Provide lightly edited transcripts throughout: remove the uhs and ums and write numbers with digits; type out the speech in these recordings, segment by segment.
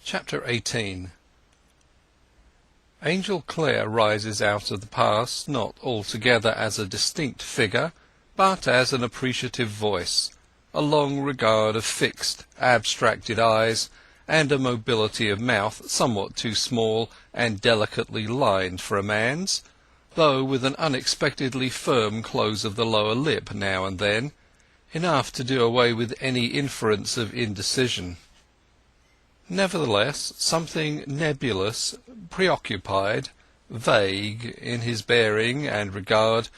Chapter 18. Angel Clare rises out of the past not altogether as a distinct figure, but as an appreciative voice, a long regard of fixed, abstracted eyes, and a mobility of mouth somewhat too small and delicately lined for a man's, though with an unexpectedly firm close of the lower lip now and then, enough to do away with any inference of indecision. Nevertheless, something nebulous, preoccupied, vague in his bearing and regard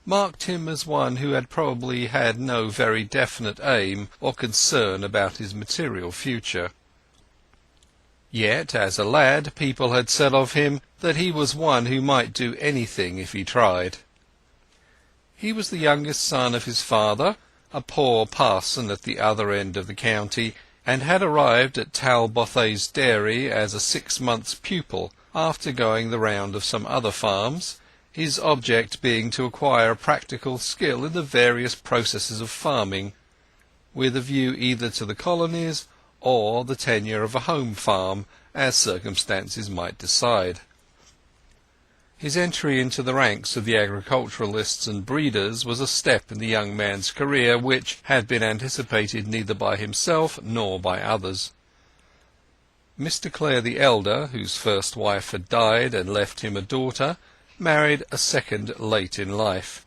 marked him as one who had probably had no very definite aim or concern about his material future. Yet, as a lad, people had said of him that he was one who might do anything if he tried. He was the youngest son of his father, a poor parson at the other end of the county, and had arrived at Talbothays Dairy as a 6 months' pupil, after going the round of some other farms, his object being to acquire practical skill in the various processes of farming, with a view either to the colonies or the tenure of a home farm, as circumstances might decide. His entry into the ranks of the agriculturalists and breeders was a step in the young man's career which had been anticipated neither by himself nor by others. Mr. Clare the elder, whose first wife had died and left him a daughter, married a second late in life.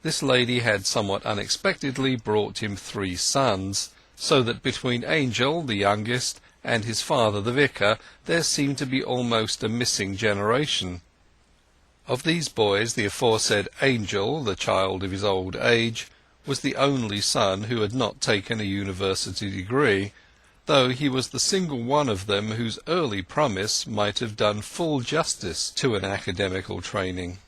This lady had somewhat unexpectedly brought him 3 sons, so that between Angel, the youngest, and his father the vicar there seemed to be almost a missing generation. Of these boys the aforesaid Angel, the child of his old age, was the only son who had not taken a university degree, though he was the single one of them whose early promise might have done full justice to an academical training.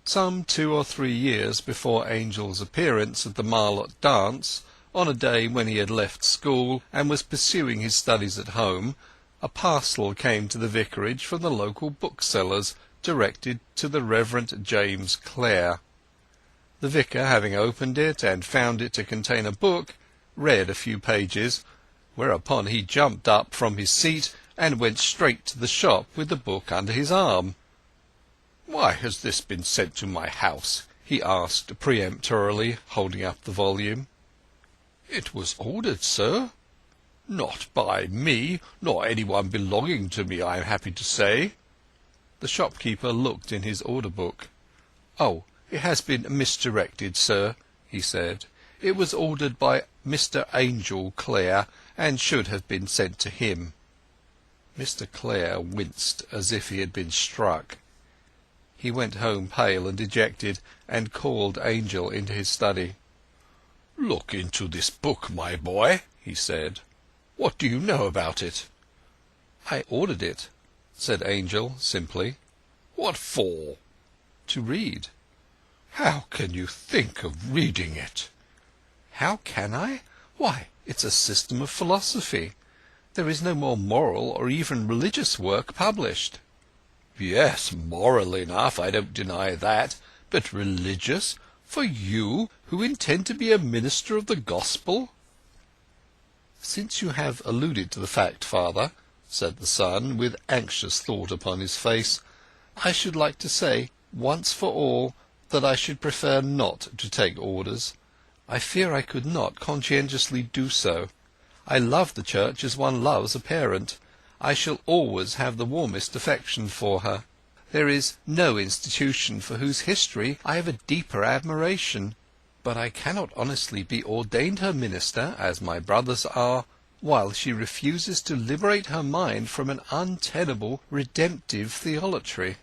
Some 2 or 3 years before Angel's appearance at the Marlott dance, on a day when he had left school and was pursuing his studies at home, a parcel came to the vicarage from the local booksellers, directed to the Reverend James Clare. The vicar, having opened it and found it to contain a book, read a few pages, whereupon he jumped up from his seat and went straight to the shop with the book under his arm. "Why has this been sent to my house?" he asked peremptorily, holding up the volume. "It was ordered, sir." "Not by me, nor any one belonging to me, I am happy to say." The shopkeeper looked in his order book. "Oh, it has been misdirected, sir," he said. "It was ordered by Mr. Angel Clare, and should have been sent to him." Mr. Clare winced as if he had been struck. He went home pale and dejected, and called Angel into his study. "Look into this book, my boy," he said. "What do you know about it?" "I ordered it," said Angel simply. "What for?" "To read." "How can you think of reading it?" "How can I? Why, it's a system of philosophy. There is no more moral or even religious work published." "Yes, moral enough, I don't deny that. But religious? For you, who intend to be a minister of the gospel?" "Since you have alluded to the fact, father," said the son, with anxious thought upon his face, "I should like to say, once for all, that I should prefer not to take orders. I fear I could not conscientiously do so. I love the Church as one loves a parent. I shall always have the warmest affection for her. There is no institution for whose history I have a deeper admiration. But I cannot honestly be ordained her minister, as my brothers are, while she refuses to liberate her mind from an untenable redemptive theolatry."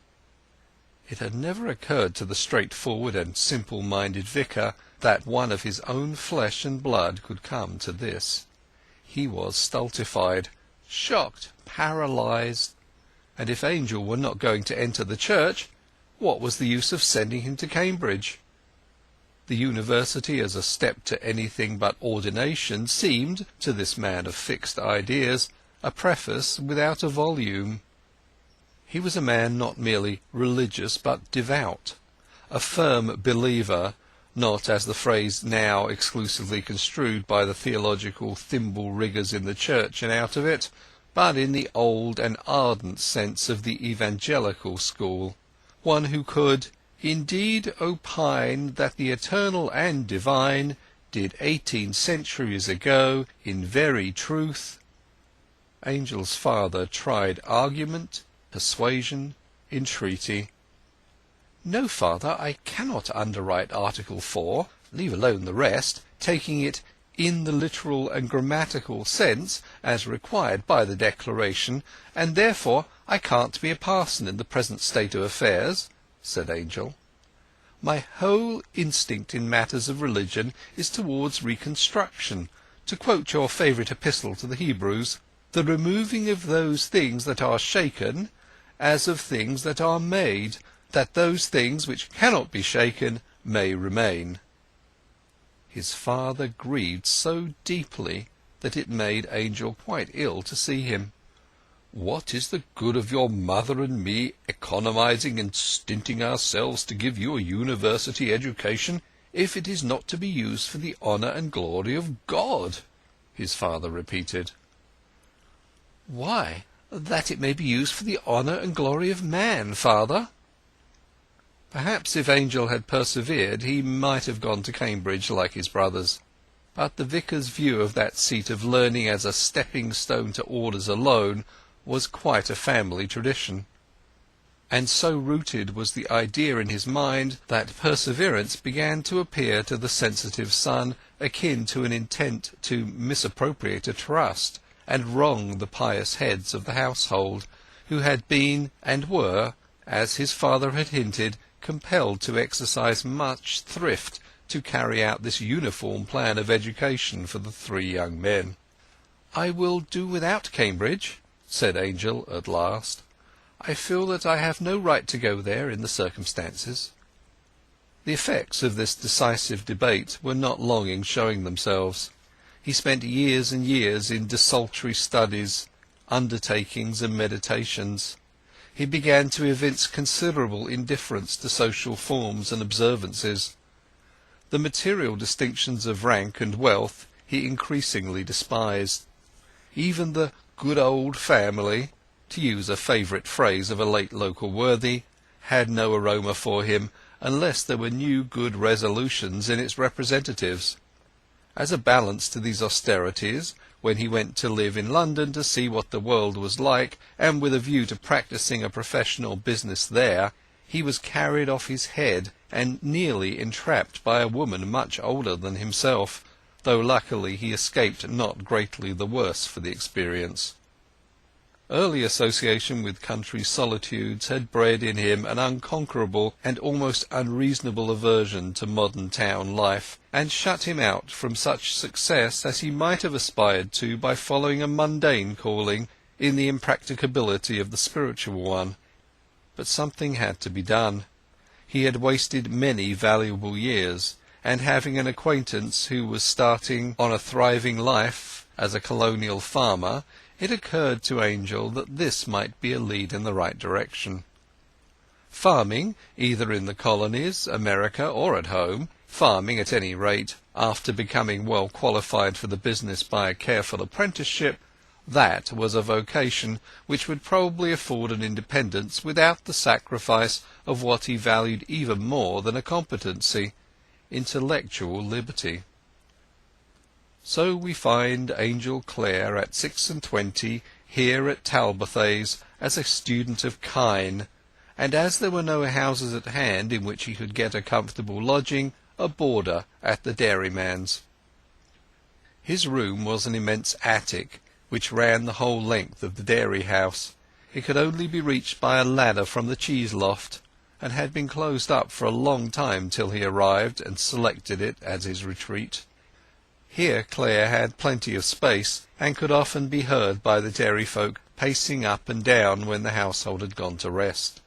It had never occurred to the straightforward and simple-minded vicar that one of his own flesh and blood could come to this. He was stultified, shocked, paralyzed. And if Angel were not going to enter the Church, what was the use of sending him to Cambridge? The university as a step to anything but ordination seemed, to this man of fixed ideas, a preface without a volume. He was a man not merely religious but devout, a firm believer, not, as the phrase now exclusively construed by the theological thimble-riggers in the Church and out of it, but in the old and ardent sense of the evangelical school, one who could indeed opine that the eternal and divine did 18 centuries ago in very truth. Angel's father tried argument, persuasion, entreaty. "No, father, I cannot underwrite Article 4, leave alone the rest, taking it in the literal and grammatical sense as required by the Declaration, and therefore I can't be a parson in the present state of affairs," said Angel. "My whole instinct in matters of religion is towards reconstruction. To quote your favourite epistle to the Hebrews, the removing of those things that are shaken, as of things that are made, that those things which cannot be shaken may remain." His father grieved so deeply that it made Angel quite ill to see him. "What is the good of your mother and me economizing and stinting ourselves to give you a university education, if it is not to be used for the honour and glory of God?" his father repeated. "Why, that it may be used for the honour and glory of man, father." Perhaps if Angel had persevered he might have gone to Cambridge like his brothers, but the vicar's view of that seat of learning as a stepping-stone to orders alone was quite a family tradition, and so rooted was the idea in his mind that perseverance began to appear to the sensitive son akin to an intent to misappropriate a trust and wrong the pious heads of the household, who had been and were, as his father had hinted, compelled to exercise much thrift to carry out this uniform plan of education for the 3 young men. "I will do without Cambridge," said Angel at last. "I feel that I have no right to go there in the circumstances." The effects of this decisive debate were not long in showing themselves. He spent years and years in desultory studies, undertakings and meditations. He began to evince considerable indifference to social forms and observances. The material distinctions of rank and wealth he increasingly despised. Even the "good old family," to use a favourite phrase of a late local worthy, had no aroma for him unless there were new good resolutions in its representatives. As a balance to these austerities, when he went to live in London to see what the world was like, and with a view to practising a professional business there, he was carried off his head and nearly entrapped by a woman much older than himself, though luckily he escaped not greatly the worse for the experience. Early association with country solitudes had bred in him an unconquerable and almost unreasonable aversion to modern town life, and shut him out from such success as he might have aspired to by following a mundane calling in the impracticability of the spiritual one. But something had to be done. He had wasted many valuable years, and having an acquaintance who was starting on a thriving life as a colonial farmer, it occurred to Angel that this might be a lead in the right direction. Farming, either in the colonies, America, or at home, farming at any rate, after becoming well qualified for the business by a careful apprenticeship, that was a vocation which would probably afford an independence without the sacrifice of what he valued even more than a competency, intellectual liberty. So we find Angel Clare at 26 here at Talbothays as a student of kine, and as there were no houses at hand in which he could get a comfortable lodging, a boarder at the dairyman's. His room was an immense attic which ran the whole length of the dairy house. It could only be reached by a ladder from the cheese loft, and had been closed up for a long time till he arrived and selected it as his retreat. Here Clare had plenty of space, and could often be heard by the dairy folk pacing up and down when the household had gone to rest.